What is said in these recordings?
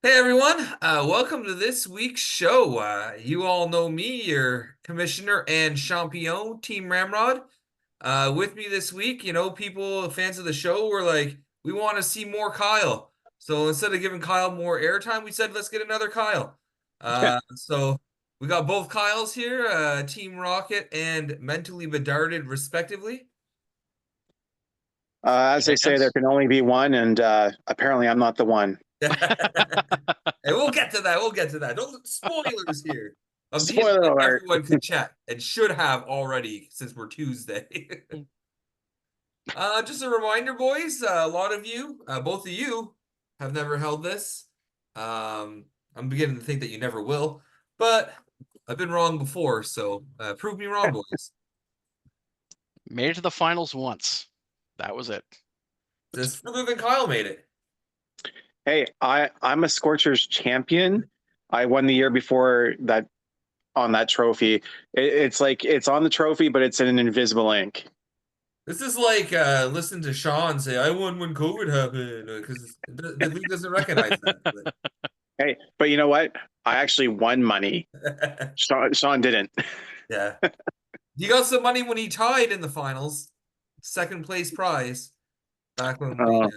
Hey everyone, welcome to this week's show. You all know me, your commissioner and champion, Team Ramrod. With me this week, people, fans of the show, were like, we want to see more Kyle. So instead of giving Kyle more airtime, we said, let's get another Kyle. So we got both Kyles here, Team Rocket and Mentally Bedarded, respectively. As they say, there Yes. can only be one, and apparently I'm not the one. And we'll get to that. We'll get to that. Don't spoilers here of teams Spoiler that alert. everyone could check and should have already since we're Tuesday. Just a reminder, boys. A lot of you, both of you, have never held this. I'm beginning to think that you never will, but I've been wrong before, so prove me wrong, boys. Made it to the finals once. That was it. This further than Kyle made it. Hey, I'm a Scorchers champion. I won the year before that on that trophy. It's like it's on the trophy, but it's in an invisible ink. This is like listen to Sean say, "I won when COVID happened," because the league doesn't recognize that. Hey, but you know what? I actually won money. But Sean didn't. yeah, he got some money when he tied in the finals, second place prize back when Uh,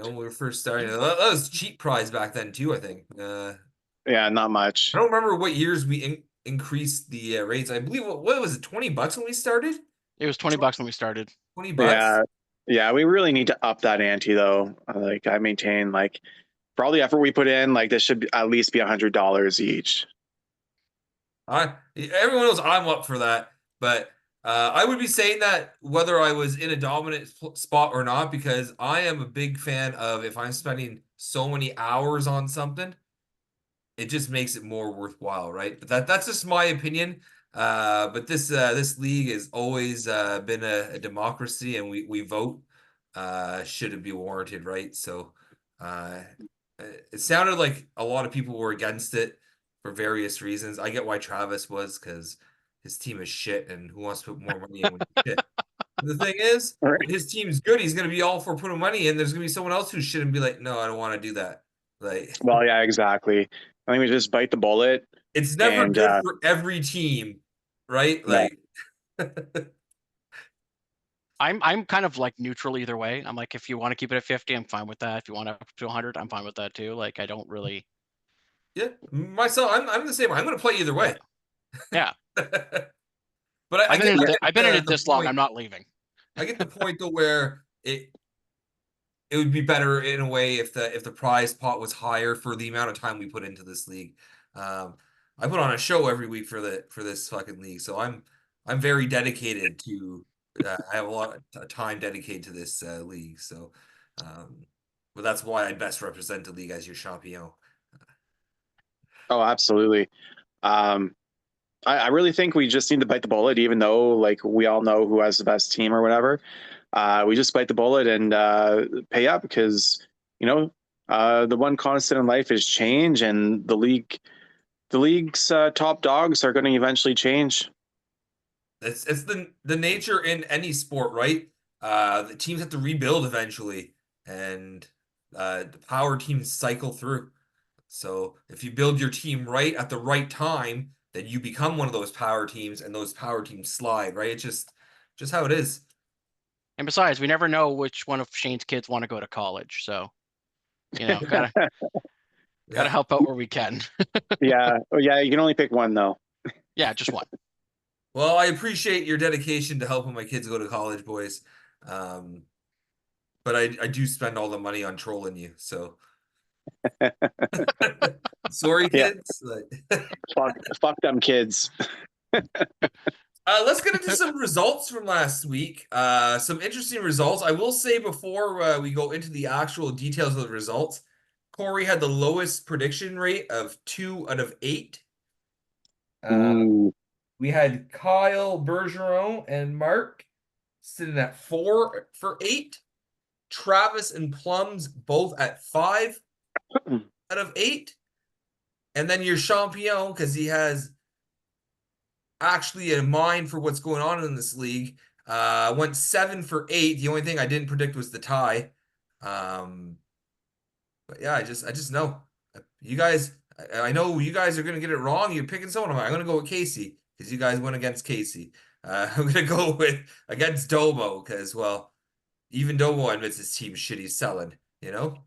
we were first starting. That was cheap prize back then too. I think. yeah, not I much. don't remember what years we increased the rates. I believe what was it, $20 when we started? It was 20 bucks when we started. $20. Yeah, yeah, we really need to up that ante though. Like I maintain, like for all the effort we put in, like this should at least be $100 each. Everyone knows I'm up for that, but I would be saying that whether I was in a dominant spot or not, because I am a big fan of if I'm spending so many hours on something, it just makes it more worthwhile, right? But that's just my opinion. But this league has always been a democracy, and we vote should it be warranted, right? So uh, it sounded like a lot of people were against it for various reasons. I get why Travis was because his team is shit, and who wants to put more money in when he's shit? The thing is, All right. when his team's good, he's going to be all for putting money in. There's going to be someone else who shouldn't be like, no, I don't want to do that. Like, Well, yeah, exactly. I think we just bite the bullet it's never and good for every team, right? no. Like, I'm kind of like neutral either way. I'm like, if you want to keep it at 50, I'm fine with that. If you want up to 100, I'm fine with that too. Like, I don't really. yeah, myself, I'm the same. I'm going to play either Yeah. way. Yeah. But I get, I've been in it the this long. point. I'm not leaving. I get the point though where it would be better in a way if the prize pot was higher for the amount of time we put into this league. Um, I put on a show every week for this fucking league, so I'm very dedicated to. I have a lot of time dedicated to this league, so um, but that's why I best represent the league as your champion. Oh, absolutely. Um, I really think we just need to bite the bullet, even though like we all know who has the best team or whatever. We just bite the bullet and pay up because you know the one constant in life is change, and the league's top dogs are going to eventually change. It's the nature in any sport, right? The teams have to rebuild eventually, and the power teams cycle through. So if you build your team right at the right time, then you become one of those power teams, and those power teams slide, right? It's just how it is. And besides, we never know which one of Shane's kids want to go to college. So, gotta Yeah. help out where we can. Yeah, oh, yeah. You can only pick one though. Yeah, just one. Well, I appreciate your dedication to helping my kids go to college, boys. Um, but I do spend all the money on trolling you, so sorry, Yeah, kids. fuck them kids. Let's get into some results from last week. Some interesting results. I will say before we go into the actual details of the results, Corey had the lowest prediction rate of 2 out of 8. Uh, Ooh. we had Kyle Bergeron and Mark sitting at 4 for 8. Travis and Plums both at 5 out of 8. And then your champion, because he has actually a mind for what's going on in this league. Went 7 for 8. The only thing I didn't predict was the tie. Um, But yeah, I just know you guys. I know you guys are gonna get it wrong. You're picking someone. I'm gonna go with Casey because you guys went against Casey. I'm gonna go with against Domo because well, even Domo admits his team's shitty selling. You know.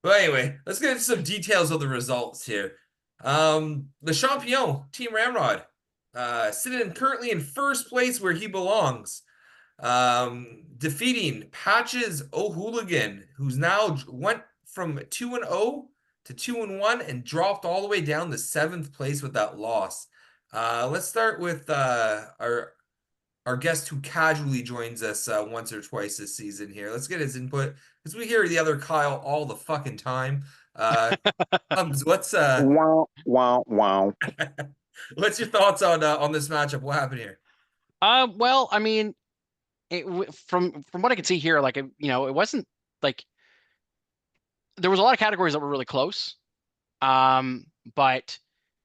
But anyway, let's get into some details of the results here. The Champion, Team Ramrod, sitting currently in first place where he belongs, defeating Patches O'Hooligan, who's now went from 2-0 to 2-1 and dropped all the way down to seventh place with that loss. Let's start with our guest who casually joins us once or twice this season here. Let's get his input because we hear the other Kyle all the fucking time. What's Wow, wow, wow. what's your thoughts on this matchup? What happened here? Well, I mean, from what I can see here, like it wasn't like there was a lot of categories that were really close. But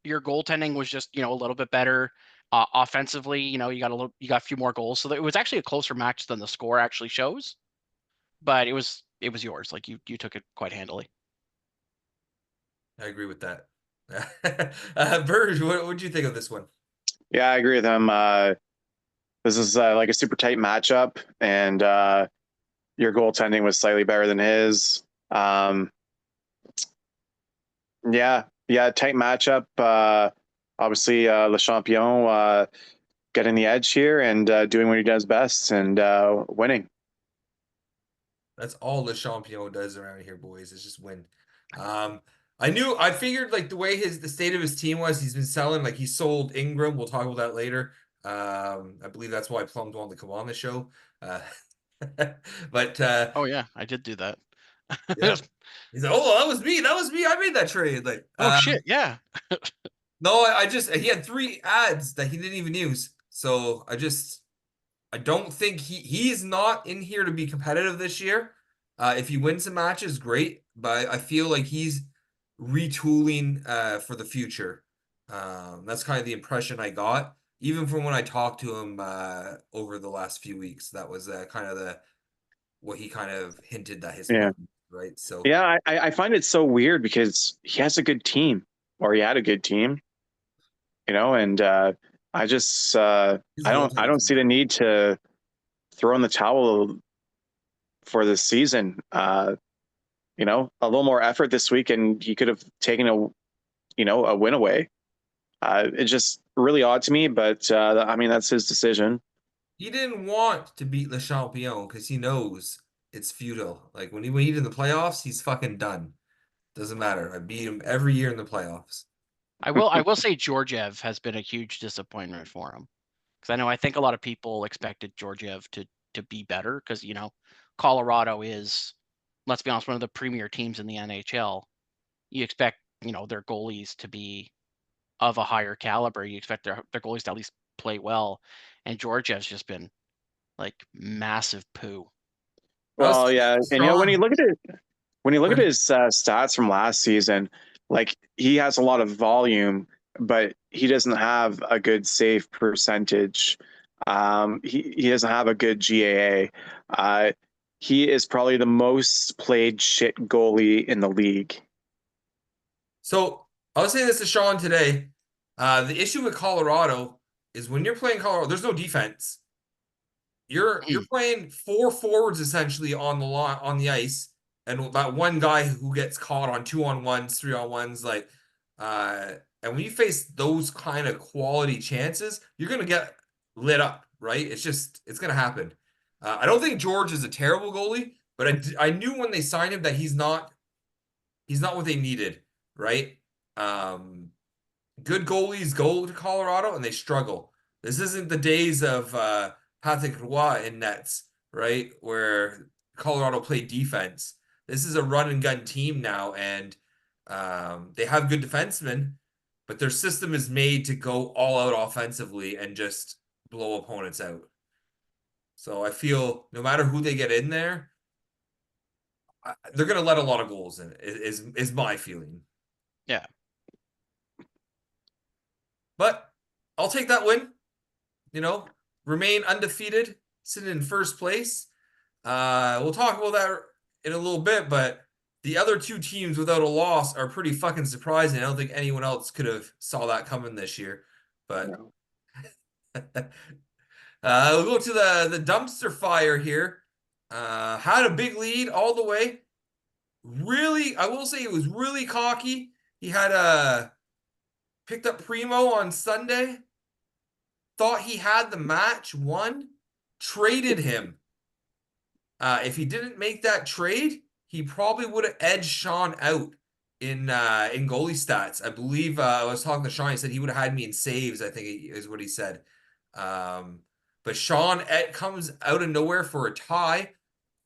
your goaltending was just a little bit better. Offensively, you got a few more goals, so it was actually a closer match than the score actually shows. But it was yours. Like you took it quite handily. I agree with that. Burge, what do you think of this one? Yeah, I agree with him. This is like a super tight matchup, and your goaltending was slightly better than his. Yeah, tight matchup. Obviously, Le Champion getting the edge here and doing what he does best and winning. That's all Le Champion does around here, boys, is just win. I figured like the way the state of his team was, he's been selling, like he sold Ingram. We'll talk about that later. I believe that's why Plum wanted to come on the show. Uh, but Oh yeah, I did do that. yeah, he's like, oh, that was me. That was me. I made that trade. Like, Oh shit, yeah. no, I just he had 3 ads that he didn't even use. So I don't think he's not in here to be competitive this year. If he wins some matches, great. But I feel like he's retooling for the future. That's kind of the impression I got, even from when I talked to him over the last few weeks. That was kind of the what he kind of hinted that his Yeah, plan, right? So yeah. I find it so weird because he has a good team, or he had a good team, and I just his I don't goaltending. see the need to throw in the towel for this season. A little more effort this week, and he could have taken a win away. It's just really odd to me, but I mean that's his decision. He didn't want to beat Le Champion because he knows it's futile. Like when he's in the playoffs, he's fucking done. Doesn't matter. I beat him every year in the playoffs. I will say Georgiev has been a huge disappointment for him. Because I think a lot of people expected Georgiev to be better because Colorado is, let's be honest, one of the premier teams in the NHL. You expect their goalies to be of a higher caliber. You expect their goalies to at least play well, and Georgiev's just been like massive poo. I was Well, thinking yeah, and when you Sean. look at it, his stats from last season, like he has a lot of volume, but he doesn't have a good save percentage. He doesn't have a good GAA. Uh, he is probably the most played shit goalie in the league. So I was saying this to Sean today. The issue with Colorado is when you're playing Colorado, there's no defense. You're playing 4 forwards essentially on the line on the ice, and that one guy who gets caught on 2-on-1s, 3-on-1s, like and when you face those kind of quality chances, you're gonna get lit up, right? It's gonna happen. I don't think George is a terrible goalie, but I knew when they signed him that he's not what they needed, right? Um, Good goalies go to Colorado and they struggle. This isn't the days of Patrick Roy in nets, right? Where Colorado played defense. This is a run and gun team now, and they have good defensemen, but their system is made to go all out offensively and just blow opponents out. So I feel no matter who they get in there, they're going to let a lot of goals in. Is my feeling. Yeah. But I'll take that win. Remain undefeated, sitting in first place. We'll talk about that in a little bit, but the other two teams without a loss are pretty fucking surprising. I don't think anyone else could have saw that coming this year. But No. we'll go to the dumpster fire here. Had a big lead all the way. Really, I will say he was really cocky. He had picked up Primo on Sunday. Thought he had the match, won, traded him. If he didn't make that trade, he probably would have edged Sean out in goalie stats. I believe I was talking to Sean. He said he would have had me in saves. I think is what he said. Um, but Sean comes out of nowhere for a tie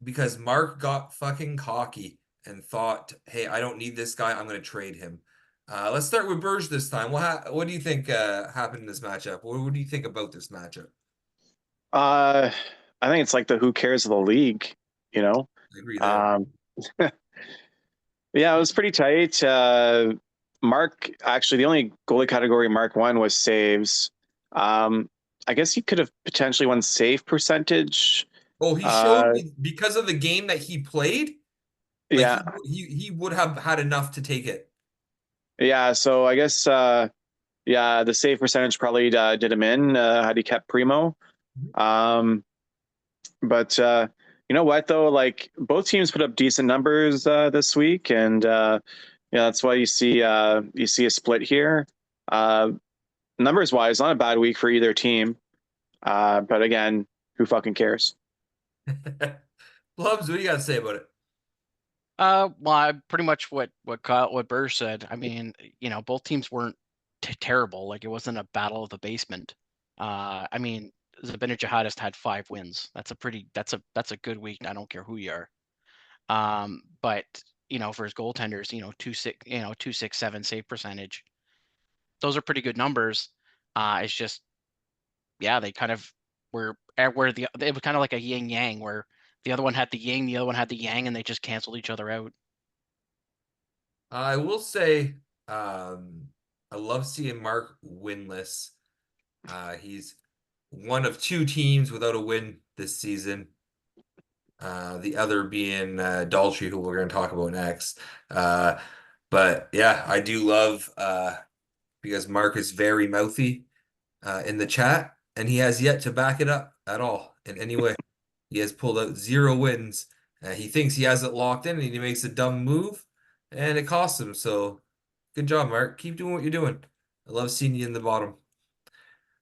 because Mark got fucking cocky and thought, "Hey, I don't need this guy. I'm going to trade him." Let's start with Burge this time. What do you think happened in this matchup? What do you think about this matchup? Uh, I think it's like the who cares of the league, you know. I agree there. Um, yeah, it was pretty tight. Mark, actually, the only goalie category Mark won was saves. I guess he could have potentially won save percentage. Oh, he showed Uh, me because of the game that he played, like yeah, he would have had enough to take it. yeah. So I guess yeah, the save percentage probably did him in had he kept Primo. Um, but you know what though, like both teams put up decent numbers this week, and yeah, that's why you see a split here. Uh, numbers wise, not a bad week for either team. But again, who fucking cares? Plubs, what do you got to say about it? Well, pretty much what Burr said. I mean, both teams weren't terrible. Like it wasn't a battle of the basement. I mean, Zabina Jihadist had 5 wins. That's a good week. I don't care who you are. But for his goaltenders, 2-6, 2-6-7 save percentage. Those are pretty good numbers. It's just, yeah, they kind of where it was kind of like a yin yang where the other one had the yin, the other one had the yang, and they just canceled each other out. I will say, I love seeing Mark winless. He's one of two teams without a win this season. The other being Daltrey, who we're going to talk about next. But yeah, I do love because Mark is very mouthy in the chat, and he has yet to back it up at all in any way. He has pulled out 0 wins. He thinks he has it locked in, and he makes a dumb move, and it costs him. So good job, Mark. Keep doing what you're doing. I love seeing you in the bottom.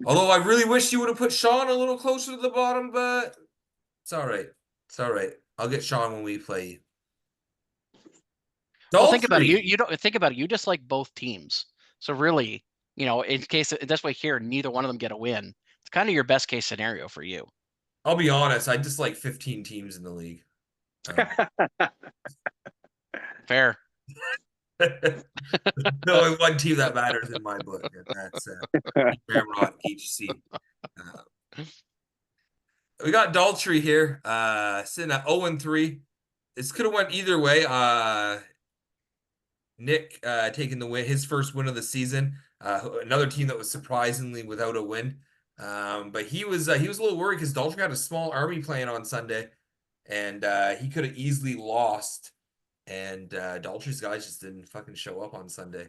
Although I really wish you would have put Sean a little closer to the bottom, but it's all right. It's all right. I'll get Sean when we play. Well, think about it. You Daltrey. you don't think about it. You just like both teams. So really, in case this way here, neither one of them get a win. It's kind of your best case scenario for you. I'll be honest. I just like 15 teams in the league. Fair. There's only one team that matters in my book, and that's Ramrod HC. We got Daltrey here, sitting at 0-3. This could have went either way. Nick taking the win, his first win of the season. Another team that was surprisingly without a win. But he was a little worried because Daltrey had a small army playing on Sunday, and he could have easily lost. And Daltrey's guys just didn't fucking show up on Sunday.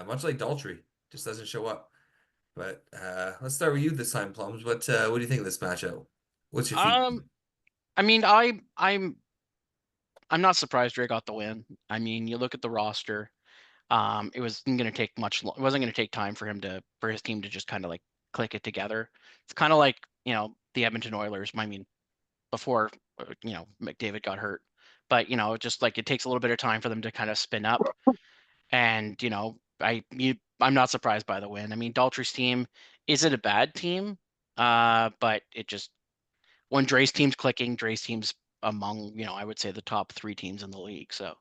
Much like Daltrey, just doesn't show up. But let's start with you this time, Plums. What do you think of this matchup? What's your feedback? I mean, I'm not surprised Dre got the win. I mean, you look at the roster. It wasn't going to take it wasn't going to take time for his team to just kind of like click it together. It's kind of like, the Edmonton Oilers. I mean, before, McDavid got hurt, but, just like it takes a little bit of time for them to kind of spin up. And, I'm not surprised by the win. I mean, Daltrey's team isn't a bad team, but it just, when Dre's team's clicking, Dre's team's among, I would say the top 3 teams in the league. So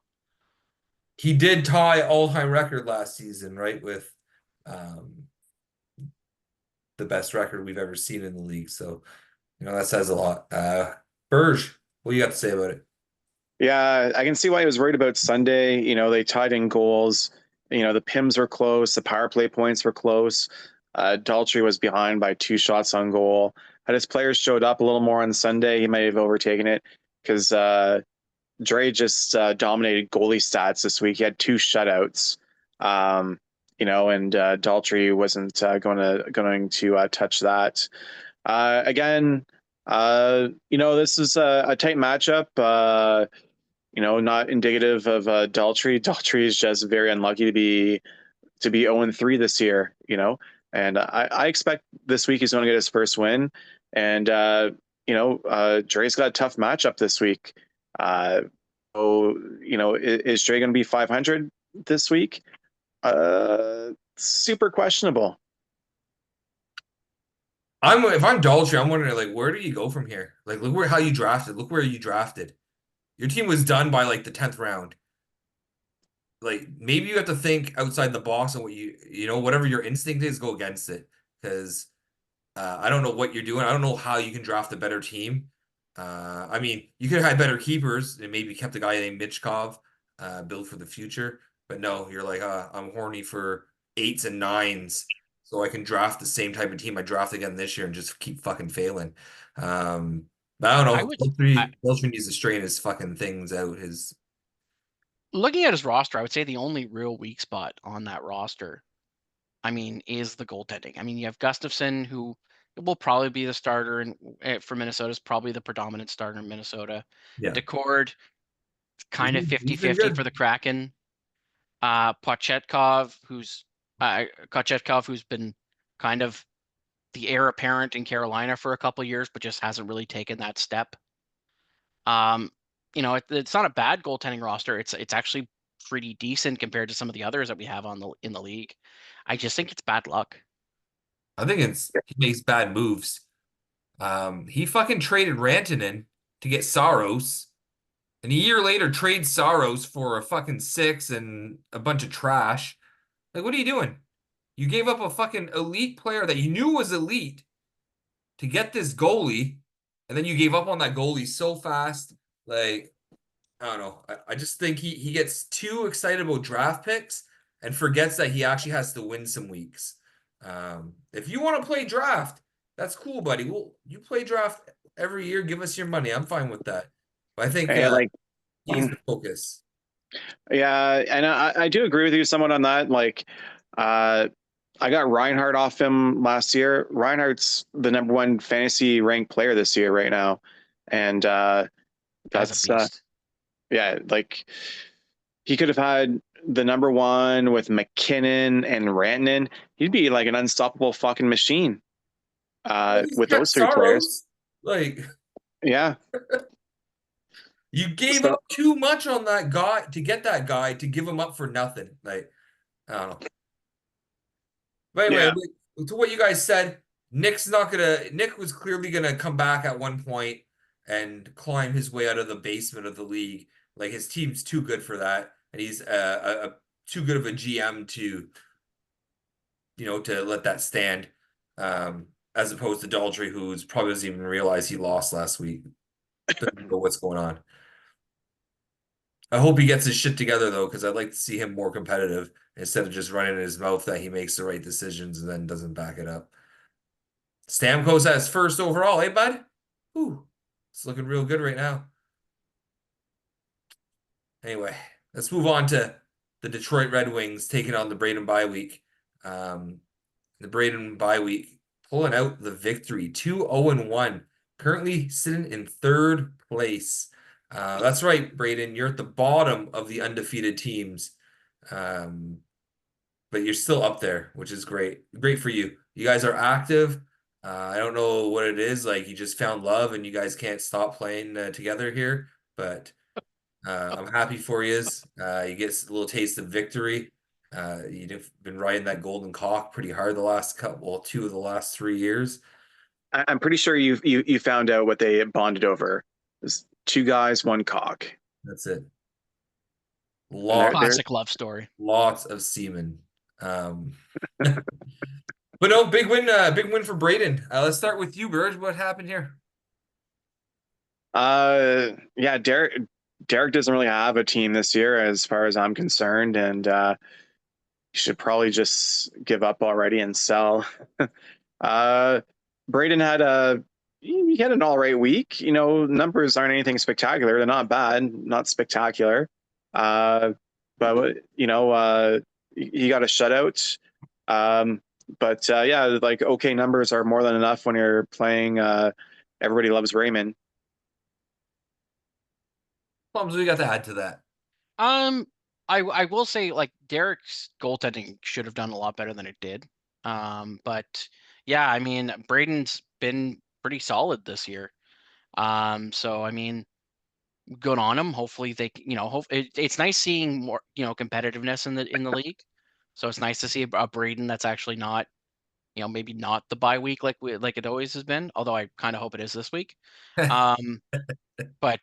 He did tie all-time record last season, right? With um, the best record we've ever seen in the league. So, that says a lot. Burge, what do you got to say about it? Yeah, I can see why he was worried about Sunday. They tied in goals. The Pims were close. The power play points were close. Daltrey was behind by 2 shots on goal. Had his players showed up a little more on Sunday, he might have overtaken it because Dre just dominated goalie stats this week. He had 2 shutouts. And Daltrey wasn't going to touch that. Again, this is a tight matchup. Not indicative of Daltrey. Daltrey is just very unlucky to be 0-3 this year. And I expect this week he's going to get his first win. And Dre's got a tough matchup this week. Is Dre going to be 500 this week? Super questionable. If I'm Daltrey, I'm wondering like where do you go from here? Like look where how you drafted. Look where you drafted. Your team was done by like the 10th round. Like maybe you have to think outside the box and what whatever your instinct is, go against it. Because I don't know what you're doing. I don't know how you can draft a better team. I mean, you could have had better keepers and maybe kept a guy named Mitchkov, built for the future. But no, you're like, I'm horny for 8s and 9s, so I can draft the same type of team I draft again this year and just keep fucking failing. But I don't I know. would Beltran needs to strain his fucking things out. His looking at his roster, I would say the only real weak spot on that roster, I mean, is the goaltending. I mean, you have Gustafson, who will probably be the starter for Minnesota, is probably the predominant starter in Minnesota. yeah, Decord, kind of he's been 50-50 for good. the Kraken. Kochetkov, who's been kind of the heir apparent in Carolina for a couple years, but just hasn't really taken that step. It's not a bad goaltending roster. It's actually pretty decent compared to some of the others that we have in the league. I just think it's bad luck. I think he makes bad moves. He fucking traded Rantanen to get Saros, and a year later trades Saros for a fucking 6 and a bunch of trash. Like, what are you doing? You gave up a fucking elite player that you knew was elite to get this goalie, and then you gave up on that goalie so fast. Like, I don't know. I just think he gets too excited about draft picks and forgets that he actually has to win some weeks. If you want to play draft, that's cool, buddy. You play draft every year. Give us your money. I'm fine with that. But I think And like, he needs to focus. yeah, and I do agree with you somewhat on that. Like, I got Reinhardt off him last year. Reinhardt's the #1 fantasy ranked player this year right now, and Guy's a that's beast. yeah, like he could have had the #1 with McKinnon and Rantanen. He'd be like an unstoppable fucking machine. Well, he's With kept those 3 players, Saros. Like, yeah. you gave So up too much on that guy to get that guy to give him up for nothing. Like, I don't know. But anyway, yeah, to what you guys said, Nick was clearly gonna come back at one point and climb his way out of the basement of the league. Like his team's too good for that, and he's too good of a GM to let that stand. As opposed to Daltrey, who's probably doesn't even realize he lost last week. Doesn't know what's going on. I hope he gets his shit together though, because I'd like to see him more competitive instead of just running in his mouth that he makes the right decisions and then doesn't back it up. Stamkos as first overall, hey bud? Whew. It's looking real good right now. Anyway, let's move on to the Detroit Red Wings taking on the Braden bye week. The Braden bye week pulling out the victory, 2-0-1, currently sitting in 3rd place. That's right, Braden. You're at the bottom of the undefeated teams. But you're still up there, which is great. Great for you. You guys are active. I don't know what it is. Like you just found love and you guys can't stop playing together here. But I'm happy for you. You get a little taste of victory. You've been riding that golden cock pretty hard the last couple, well, 2 of the last 3 years. I'm pretty sure you found out what they bonded over. It's 2 guys, 1 cock. That's it. And Lot, Classic love story. lots of semen. But no, big win for Braden. Let's start with you, Burge. What happened here? Yeah, Derek doesn't really have a team this year as far as I'm concerned, and he should probably just give up already and sell. uh Braden had he had an all right week. Numbers aren't anything spectacular. They're not bad, not spectacular. Uh, but he got a shutout. Um, but yeah, like okay numbers are more than enough when you're playing. Everybody loves Raymond. Plums, we got to add to that. Um, I will say like Derek's goaltending should have done a lot better than it did. But yeah, I mean Braden's been pretty solid this year. So I mean, good on him. Hopefully it's nice seeing more competitiveness in the league. So it's nice to see a Braden that's actually not maybe not the bye week like it always has been. Although I kind of hope it is this week. Um, but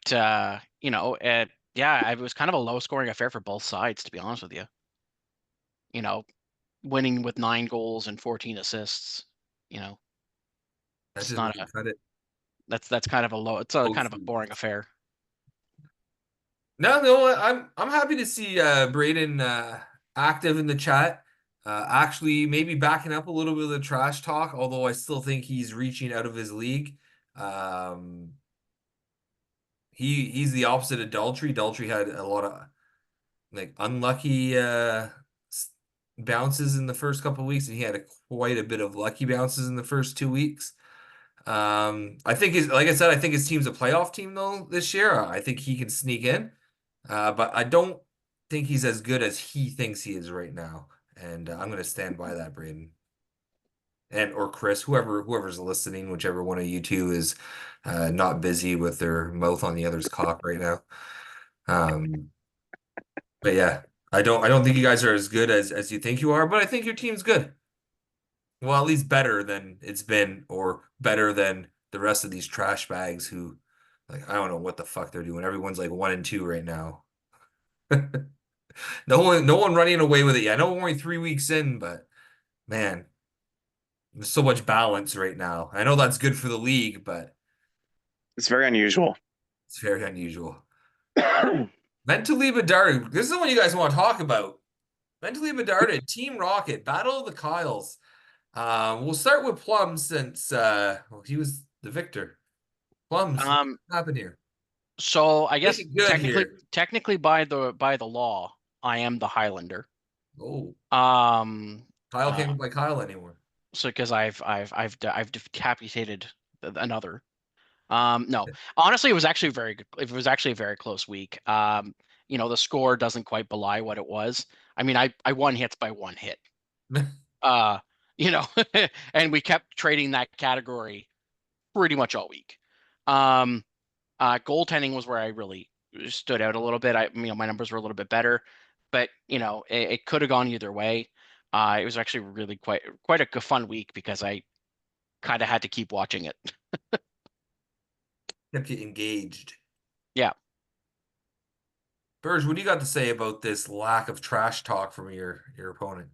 yeah, it was kind of a low scoring affair for both sides, to be honest with you. You know, winning with 9 goals and 14 assists. You know, That it's just not wouldn't a cut it. that's kind of a low. It's a Both kind of a teams. boring affair. No, I'm happy to see Braden active in the chat. Actually, maybe backing up a little bit of the trash talk, although I still think he's reaching out of his league. Um, he's the opposite of Daltrey. Daltrey had a lot of like unlucky bounces in the first couple of weeks, and he had quite a bit of lucky bounces in the first 2 weeks. I think like I said, I think his team's a playoff team though this year. I think he can sneak in. But I don't think he's as good as he thinks he is right now. And I'm going to stand by that, Braden. And or Chris, whoever's listening, whichever one of you two is not busy with their mouth on the other's cock right now. Um, but yeah, I don't think you guys are as good as you think you are, but I think your team's good. Well, at least better than it's been, or better than the rest of these trash bags who, like, I don't know what the fuck they're doing. Everyone's like 1-2 right now. No one running away with it yet. I know we're only 3 weeks in, but man, there's so much balance right now. I know that's good for the league, but It's very unusual. it's very unusual. Mentally Bedard. This is the one you guys want to talk about. Mentally Bedard, Team Rocket, Battle of the Kyles. We'll start with Plum since well, he was the victor. Plums, what Um, happened here? so I Make guess it good here. technically by the law, I am the Highlander. Oh, Um, Kyle uh, can't go by Kyle anymore. so because I've decapitated another. No, honestly, it was actually very good. It was actually a very close week. The score doesn't quite belie what it was. I mean, I won hits by 1 hit. Uh, you know, and we kept trading that category pretty much all week. Um, Goaltending was where I really stood out a little bit. My numbers were a little bit better, but it could have gone either way. It was actually really quite a fun week because I kind of had to keep watching it. Kept you engaged. Yeah. Burge, what do you got to say about this lack of trash talk from your opponent?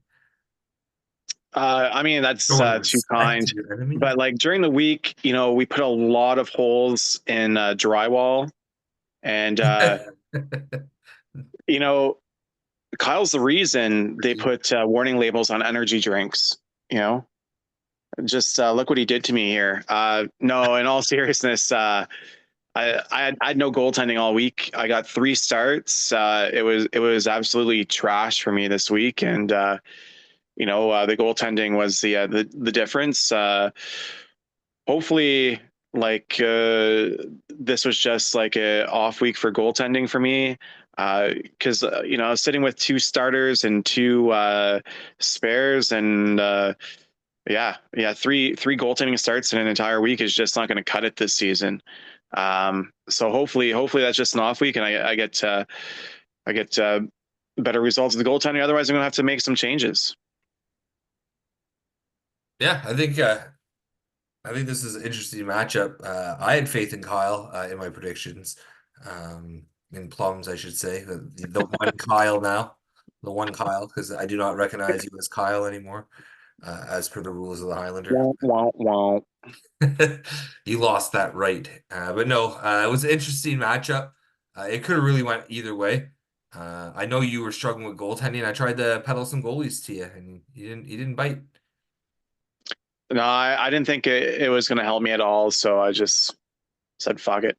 I mean, that's Showing too respect kind. to your enemy? But like during the week, we put a lot of holes in drywall, and you know, Kyle's the reason they put warning labels on energy drinks. You know, just look what he did to me here. No, in all seriousness, I had no goaltending all week. I got 3 starts. It was absolutely trash for me this week, and the goaltending was the difference. Hopefully, like this was just like a off week for goaltending for me, because I was sitting with 2 starters and 2 spares, and yeah, three goaltending starts in an entire week is just not going to cut it this season. So hopefully that's just an off week, and I get better results of the goaltending. Otherwise, I'm going to have to make some changes. Yeah, I think this is an interesting matchup. I had faith in Kyle in my predictions. In Plums, I should say. The one Kyle now. The one Kyle, because I do not recognize you as Kyle anymore, as per the rules of the Highlander. Wah, wah, wah. You lost that right. But no, it was an interesting matchup. It could have really went either way. I know you were struggling with goaltending. I tried to peddle some goalies to you, and you didn't bite. No, I didn't think it was going to help me at all. So I just said, fuck it.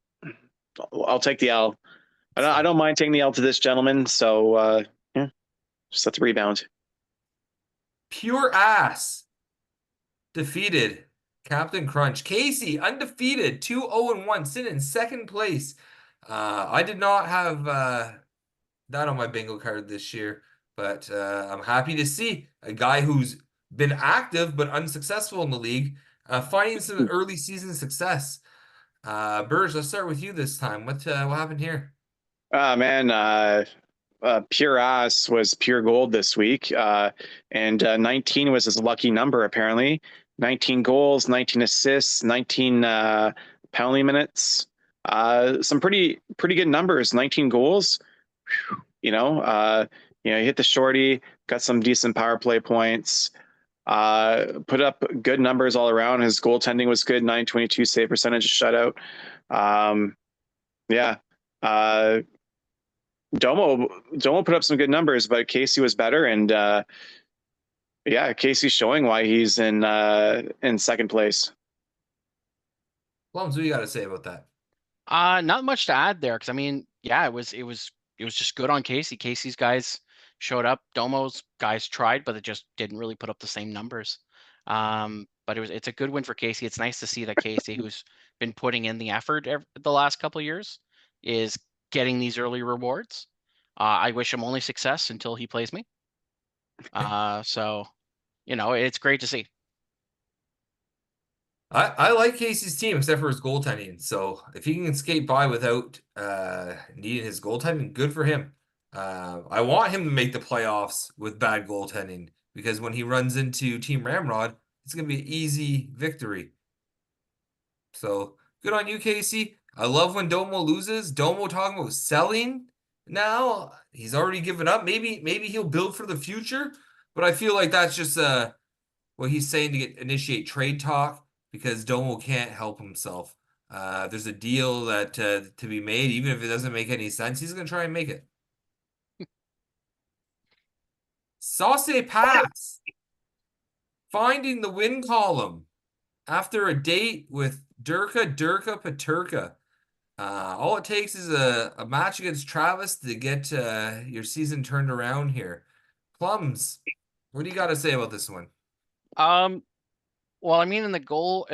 I'll take the L. I don't mind taking the L to this gentleman. So yeah, just let the rebound. Pure ass defeated Captain Crunch. Casey, undefeated, 2-0-1, sitting in second place. I did not have that on my bingo card this year, but I'm happy to see a guy who's been active but unsuccessful in the league finding some early season success. Burge, let's start with you this time. What happened here? Man, pure ass was pure gold this week. And 19 was his lucky number, apparently. 19 goals, 19 assists, 19 penalty minutes. Some pretty good numbers. 19 goals. You know, he hit the shorty, got some decent power play points. Put up good numbers all around. His goaltending was good, 922 save percentage, shutout. Um, yeah. Uh, Domo put up some good numbers, but Casey was better, and yeah, Casey's showing why he's in second place. Plums, what do you got to say about that? Not much to add there, because I mean, yeah, it was just good on Casey. Casey's guys showed up. Domo's guys tried, but it just didn't really put up the same numbers. But it's a good win for Casey. It's nice to see that Casey, who's been putting in the effort the last couple of years, is getting these early rewards. I wish him only success until he plays me. So it's great to see. I like Casey's team except for his goaltending. So if he can skate by without needing his goaltending, good for him. I want him to make the playoffs with bad goaltending because when he runs into Team Ramrod, it's gonna be an easy victory. So good on you, Casey. I love when Domo loses. Domo talking about selling now. He's already given up. Maybe he'll build for the future, but I feel like that's just what he's saying to initiate trade talk because Domo can't help himself. There's a deal that to be made, even if it doesn't make any sense, he's gonna try and make it. Sauce Pass finding the win column after a date with Durka Paterka. All it takes is a match against Travis to get your season turned around here. Plums, what do you got to say about this one? Well, I mean, in the goal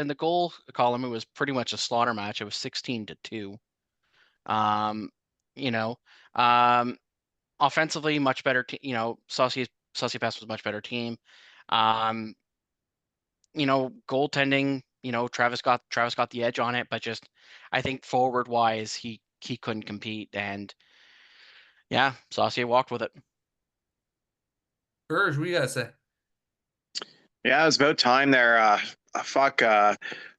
column, it was pretty much a slaughter match. It was 16-2. Um, you know, um, offensively, much better. Saucy Pass was a much better team. Um, goaltending. Travis got the edge on it, but just I think forward wise, he couldn't compete, and yeah, Saucier walked with it. Burge, what do you got to say? Yeah, it was about time there. Fuck. I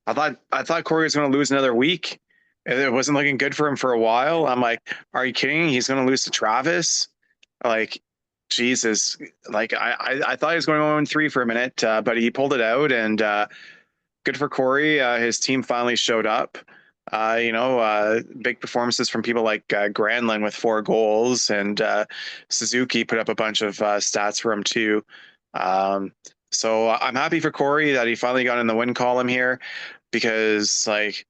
thought Corey was going to lose another week. It wasn't looking good for him for a while. I'm like, are you kidding? He's going to lose to Travis? Like, Jesus. Like, I thought he was going 1-3 for a minute, but he pulled it out, and good for Corey. His team finally showed up. Big performances from people like Granlund with 4 goals, and Suzuki put up a bunch of stats for him too. Um, so I'm happy for Corey that he finally got in the win column here, because like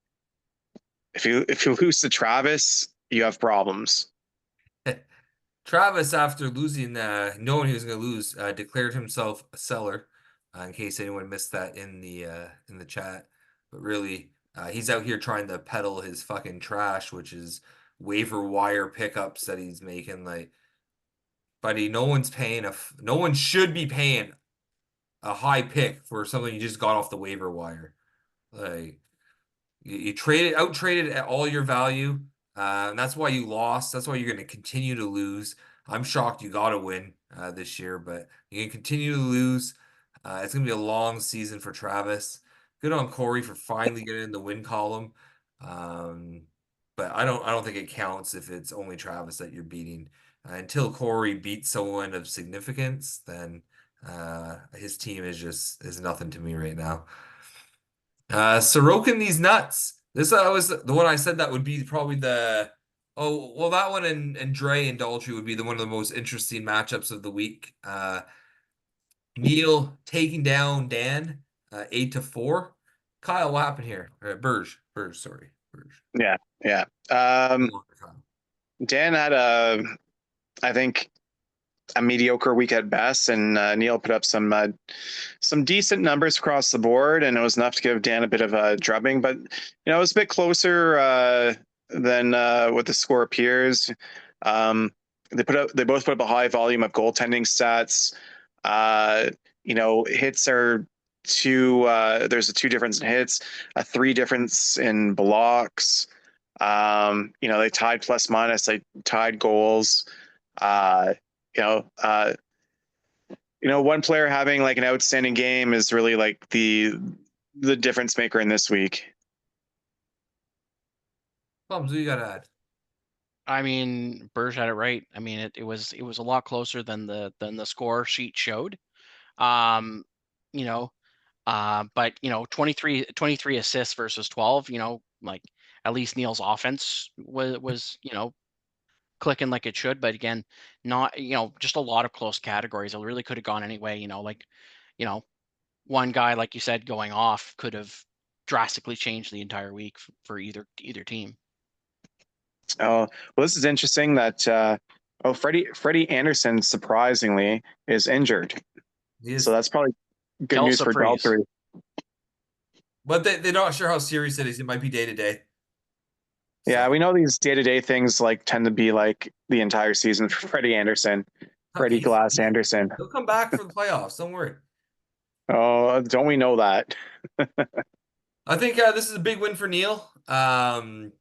if you lose to Travis, you have problems. Travis, after losing, knowing he was going to lose, declared himself a seller. In case anyone missed that in the chat, but really, he's out here trying to peddle his fucking trash, which is waiver wire pickups that he's making. Like, buddy, no one should be paying a high pick for something you just got off the waiver wire. Like, you out traded at all your value, and that's why you lost. That's why you're going to continue to lose. I'm shocked you got to win this year, but you can continue to lose. It's going to be a long season for Travis. Good on Corey for finally getting in the win column. Um, but I don't think it counts if it's only Travis that you're beating. Until Corey beats someone of significance, then his team is nothing to me right now. Sorokin these nuts. This was the one I said that would be probably that one and Dre and Daltrey would be one of the most interesting matchups of the week. Neil taking down Dan. 8-4. Kyle, what happened here? Burge, sorry. Burge. Yeah, yeah. No, Kyle. Dan had I think, a mediocre week at best, and Neil put up some decent numbers across the board, and it was enough to give Dan a bit of a drubbing. But it was a bit closer than what the score appears. They both put up a high volume of goaltending stats. Hits are two. There's a 2 difference in hits, a 3 difference in blocks. They tied plus minus, they tied goals. Uh, you know, uh, one player having like an outstanding game is really like the difference maker in this week. Bums, what you gotta add? I mean, Burge had it right. I mean, it was a lot closer than the score sheet showed. Um, you know, but 23 assists versus 12. Like at least Neil's offense was clicking like it should. But again, not just a lot of close categories. It really could have gone any way. One guy, like you said, going off could have drastically changed the entire week for either team. Oh, well, this is interesting that Freddie Anderson surprisingly is injured. He is, So that's probably good news Kelso for Freeze. Valtteri. but they're not sure how serious it is. It might be day to day. Yeah, So, we know these day-to-day things like tend to be like the entire season for Freddie Anderson, Freddie Glass Anderson. he'll come back for the playoffs. Don't worry. Oh, don't we know that? I think this is a big win for Neil. Dan,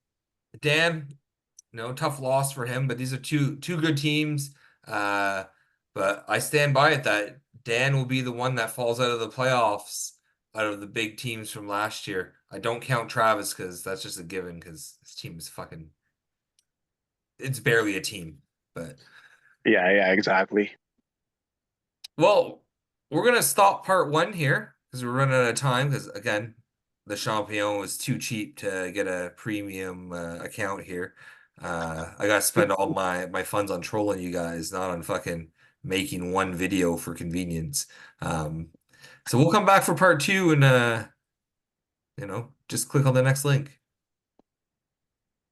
tough loss for him, but these are two good teams. But I stand by it that Dan will be the one that falls out of the playoffs out of the big teams from last year. I don't count Travis because that's just a given because his team is fucking. It's barely a team, but Yeah, exactly. well, we're gonna stop part 1 here because we're running out of time. Because again, the Champion was too cheap to get a premium account here. I gotta spend all my funds on trolling you guys, not on fucking making one video for convenience. So we'll come back for part 2 and just click on the next link.